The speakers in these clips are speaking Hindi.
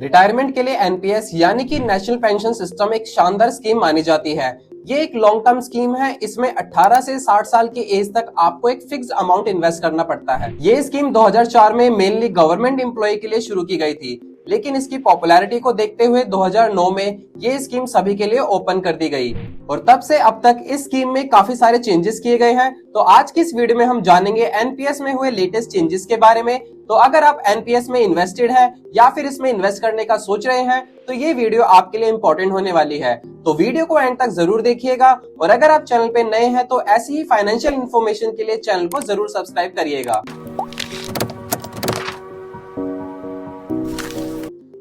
रिटायरमेंट के लिए एनपीएस यानी कि नेशनल पेंशन सिस्टम एक शानदार स्कीम मानी जाती है। ये एक लॉन्ग टर्म स्कीम है। इसमें 18 से 60 साल की एज तक आपको एक फिक्स अमाउंट इन्वेस्ट करना पड़ता है। ये स्कीम 2004 में मेनली गवर्नमेंट एम्प्लॉय के लिए शुरू की गई थी, लेकिन इसकी पॉपुलैरिटी को देखते हुए 2009 में ये स्कीम सभी के लिए ओपन कर दी गई और तब से अब तक इस स्कीम में काफी सारे चेंजेस किए गए हैं। तो आज की इस वीडियो में हम जानेंगे एनपीएस में हुए लेटेस्ट चेंजेस के बारे में। तो अगर आप एनपीएस में इन्वेस्टेड हैं या फिर इसमें इन्वेस्ट करने का सोच रहे हैं तो ये वीडियो आपके लिए इंपॉर्टेंट होने वाली है। तो वीडियो को एंड तक जरूर देखिएगा और अगर आप चैनल पे नए हैं तो ऐसी ही फाइनेंशियल इंफॉर्मेशन के लिए चैनल को जरूर सब्सक्राइब करिएगा।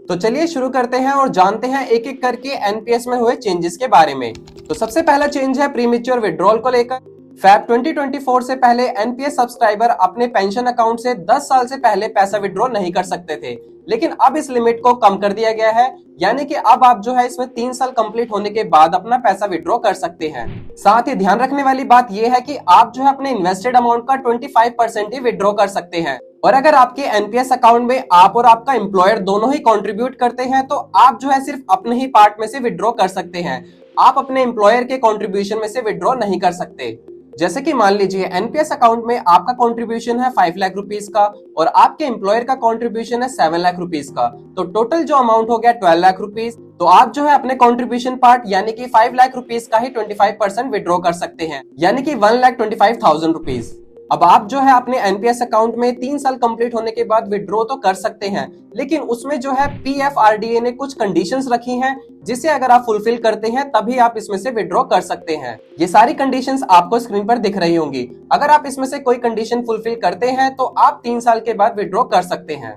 तो चलिए शुरू करते हैं और जानते हैं एक एक करके एनपीएस में हुए चेंजेस के बारे में। तो सबसे पहला चेंज है प्रीमेच्योर विड्रॉल को लेकर। फैब 2024 से पहले एनपीएस सब्सक्राइबर अपने पेंशन अकाउंट से 10 साल से पहले पैसा विड्रॉ नहीं कर सकते थे, लेकिन अब इस लिमिट को कम कर दिया गया है। यानी कि अब आप जो है इसमें 3 साल कंप्लीट होने के बाद अपना पैसा विड्रॉ कर सकते हैं। साथ ही ध्यान रखने वाली बात यह है कि आप जो है अपने इन्वेस्टेड अमाउंट का 25% ही विड्रॉ कर सकते हैं और अगर आपके एनपीएस अकाउंट में आप और आपका एम्प्लॉयर दोनों ही कंट्रीब्यूट करते हैं तो आप जो है सिर्फ अपने ही पार्ट में से विड्रॉ कर सकते हैं। आप अपने एम्प्लॉयर के कंट्रीब्यूशन में से विड्रॉ नहीं कर सकते। जैसे कि मान लीजिए एनपीएस अकाउंट में आपका कंट्रीब्यूशन है 5 लाख रुपीस का और आपके एम्प्लॉयर का कंट्रीब्यूशन है 7 लाख रुपीस का, तो टोटल जो अमाउंट हो गया 12 लाख रुपीस। तो आप जो है अपने कंट्रीब्यूशन पार्ट यानी कि 5 लाख रुपीस का ही 25% विड्रॉ कर सकते हैं, यानी कि 1,25,000 रुपीस। अब आप जो है अपने एनपीएस अकाउंट में 3 साल कंप्लीट होने के बाद विड्रॉ तो कर सकते हैं, लेकिन उसमें जो है पीएफआरडीए ने कुछ कंडीशंस रखी हैं जिसे अगर आप फुलफिल करते हैं तभी आप इसमें से विड्रॉ कर सकते हैं। ये सारी कंडीशंस आपको स्क्रीन पर दिख रही होंगी। अगर आप इसमें से कोई कंडीशन फुलफिल करते हैं तो आप 3 साल के बाद विड्रॉ कर सकते हैं।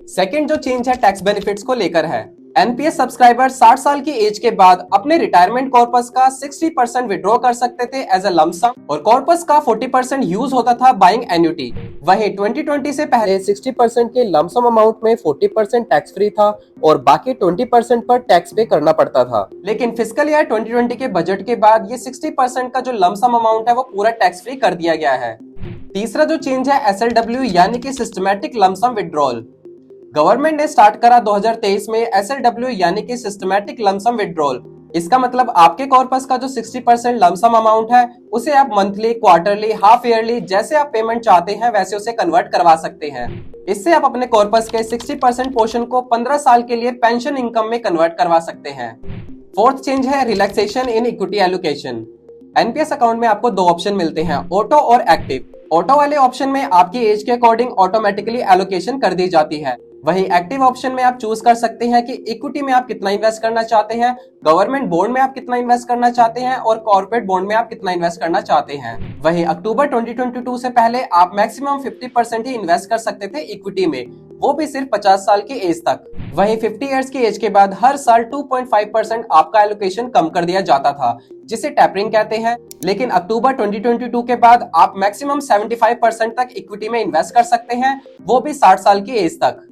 सेकेंड जो चेंज है टैक्स बेनिफिट्स को लेकर है। एनपीएस सब्सक्राइबर 60 साल की एज के बाद अपने रिटायरमेंट कॉर्पस का 60% विड्रॉ कर सकते थे एज अ लंप सम और कॉर्पस का 40% यूज होता था बाइंग एन्युटी। वहीं 2020 से पहले 60% के लंप सम अमाउंट में 40% टैक्स फ्री था और बाकी 20% पर टैक्स पे करना पड़ता था। लेकिन फिस्कल ईयर 2020 के बजट के बाद ये 60% का जो लंप सम अमाउंट है वो पूरा टैक्स फ्री कर दिया गया है। तीसरा जो चेंज है एसएलडब्ल्यू यानी कि सिस्टमैटिक लंप सम विड्रॉल। गवर्नमेंट ने स्टार्ट करा 2023 में एसएलडब्ल्यू यानी कि सिस्टमैटिक लंप सम विड्रॉल। इसका मतलब आपके कॉर्पस का जो 60% लंप सम अमाउंट है उसे आप मंथली, क्वार्टरली, हाफ ईयरली जैसे आप पेमेंट चाहते हैं वैसे उसे कन्वर्ट करवा सकते हैं। इससे आप अपने कॉर्पस के 60% पोर्शन को 15 साल के लिए पेंशन इनकम में कन्वर्ट करवा सकते हैं। फोर्थ चेंज है relaxation in equity allocation. NPS account में आपको 2 ऑप्शन मिलते हैं, ऑटो और एक्टिव। ऑटो वाले ऑप्शन में आपकी एज के अकॉर्डिंग ऑटोमेटिकली एलोकेशन कर दी जाती है। वहीं एक्टिव ऑप्शन में आप चूज कर सकते हैं कि इक्विटी में आप कितना इन्वेस्ट करना चाहते हैं, गवर्नमेंट बॉन्ड में आप कितना इन्वेस्ट करना चाहते हैं और कॉर्पोरेट बॉन्ड में आप कितना इन्वेस्ट करना चाहते हैं। वहीं अक्टूबर 2022 से पहले आप मैक्सिमम 50% ही इन्वेस्ट कर सकते थे इक्विटी में, वो भी सिर्फ 50 साल की एज तक। वहीं 50 इयर्स की एज के बाद हर साल 2.5% आपका एलोकेशन कम कर दिया जाता था, जिसे टैपरिंग कहते हैं। लेकिन अक्टूबर 2022 के बाद आप मैक्सिमम 75% तक इक्विटी में इन्वेस्ट कर सकते हैं, वो भी 60 साल की एज तक।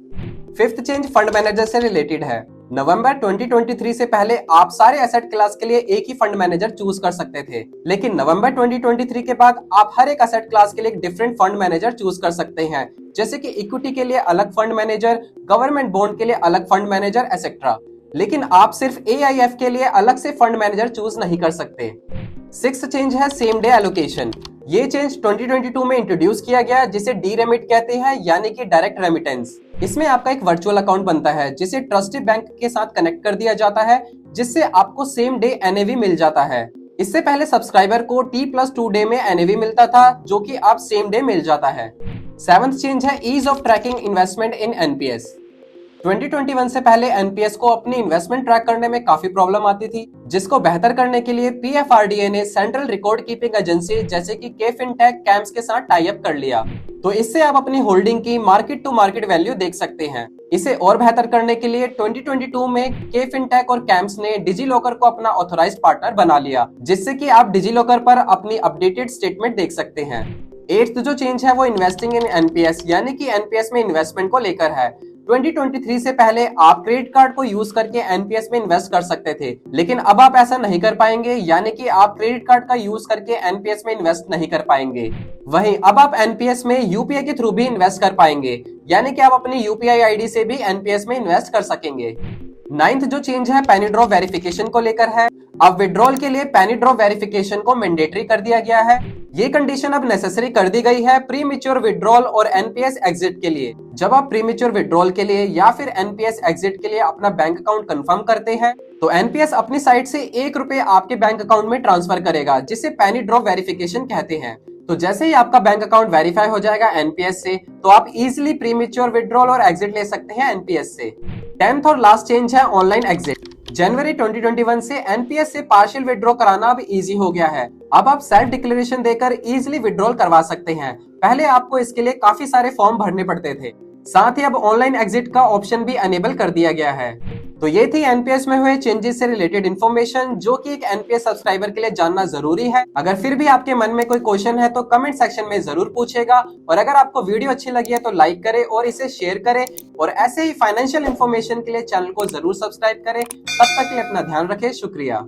फिफ्थ चेंज फंड मैनेजर से रिलेटेड है। नवंबर 2023 से पहले आप सारे एसेट क्लास के लिए एक ही फंड मैनेजर चूज कर सकते थे, लेकिन नवंबर 2023 के बाद आप हर एक एसेट क्लास के लिए एक डिफरेंट फंड मैनेजर चूज कर सकते हैं, जैसे कि इक्विटी के लिए अलग फंड मैनेजर, गवर्नमेंट बॉन्ड के लिए अलग फंड मैनेजर एक्सेट्रा। लेकिन आप सिर्फ एआईएफ के लिए अलग से फंड मैनेजर चूज नहीं कर सकते। सिक्स्थ चेंज है सेम डे एलोकेशन। ये चेंज 2022 में इंट्रोड्यूस किया गया जिसे डी रेमिट कहते हैं, यानी कि डायरेक्ट रेमिटेंस। इसमें आपका एक वर्चुअल अकाउंट बनता है जिसे ट्रस्टी बैंक के साथ कनेक्ट कर दिया जाता है, जिससे आपको सेम डे एनएवी मिल जाता है। इससे पहले सब्सक्राइबर को T+2 डे में एनएवी मिलता था, जो कि अब सेम डे मिल जाता है। सेवंथ चेंज है ease of tracking investment in NPS. 2021 से पहले एनपीएस को अपनी इन्वेस्टमेंट ट्रैक करने में काफी प्रॉब्लम आती थी, जिसको बेहतर करने के लिए पीएफआरडीए ने सेंट्रल रिकॉर्ड कीपिंग एजेंसी जैसे कि केफिनटेक, कैम्स के साथ टाई अप कर लिया। तो इससे आप अपनी होल्डिंग की मार्केट टू मार्केट वैल्यू देख सकते हैं। इसे और बेहतर करने के लिए 2022 में केफिनटेक और कैम्स ने डिजीलॉकर को अपना ऑथराइज्ड पार्टनर बना लिया, जिससे कि आप डिजीलॉकर पर अपनी अपडेटेड स्टेटमेंट देख सकते हैं। एट्थ जो चेंज है वो इन्वेस्टिंग इन एनपीएस यानी कि एनपीएस में इन्वेस्टमेंट को लेकर है। 2023 से पहले आप क्रेडिट कार्ड को यूज करके एनपीएस में इन्वेस्ट कर सकते थे, लेकिन अब आप ऐसा नहीं कर पाएंगे, यानी कि आप क्रेडिट कार्ड का यूज करके एनपीएस में इन्वेस्ट नहीं कर पाएंगे। वहीं अब आप एनपीएस में यूपीआई के थ्रू भी इन्वेस्ट कर पाएंगे, यानी कि आप अपनी यूपीआई आईडी से भी एनपीएस में इन्वेस्ट कर सकेंगे। 9th जो चेंज है पेनी ड्रॉप वेरिफिकेशन को लेकर है। अब विड्रॉल के लिए पेनी ड्रॉप वेरिफिकेशन को मैंडेटरी कर दिया गया है। ये कंडीशन अब नेसेसरी कर दी गई है प्री मैच्योर विड्रॉल और एनपीएस एग्जिट के लिए। जब आप प्री मैच्योर विड्रॉल के लिए या फिर एनपीएस एग्जिट के लिए अपना बैंक अकाउंट कंफर्म करते हैं तो एनपीएस अपनी साइड से ₹1 आपके बैंक अकाउंट में ट्रांसफर करेगा, जिसे पेनी ड्रॉप वेरिफिकेशन कहते हैं। तो जैसे ही आपका बैंक अकाउंट वेरीफाई हो जाएगा एनपीएस से, तो आप इजीली प्री मैच्योर विड्रॉल और एग्जिट ले सकते हैं एनपीएस से। 10th और लास्ट चेंज है ऑनलाइन एग्जिट। जनवरी 2021 से एनपीएस से पार्शियल विड्रॉ कराना अब इजी हो गया है। अब आप सेल्फ डिक्लेरेशन देकर इजीली विड्रॉल करवा सकते हैं। पहले आपको इसके लिए काफी सारे फॉर्म भरने पड़ते थे। साथ ही अब ऑनलाइन एग्जिट का ऑप्शन भी अनेबल कर दिया गया है। तो ये थी एनपीएस में हुए चेंजेस से रिलेटेड इन्फॉर्मेशन, जो कि एक एनपीएस सब्सक्राइबर के लिए जानना जरूरी है। अगर फिर भी आपके मन में कोई क्वेश्चन है तो कमेंट सेक्शन में जरूर पूछेगा। और अगर आपको वीडियो अच्छी लगी है तो लाइक करें और इसे शेयर करें। और ऐसे ही फाइनेंशियल इन्फॉर्मेशन के लिए चैनल को जरूर सब्सक्राइब करें। तब तक के लिए अपना ध्यान रखें। शुक्रिया।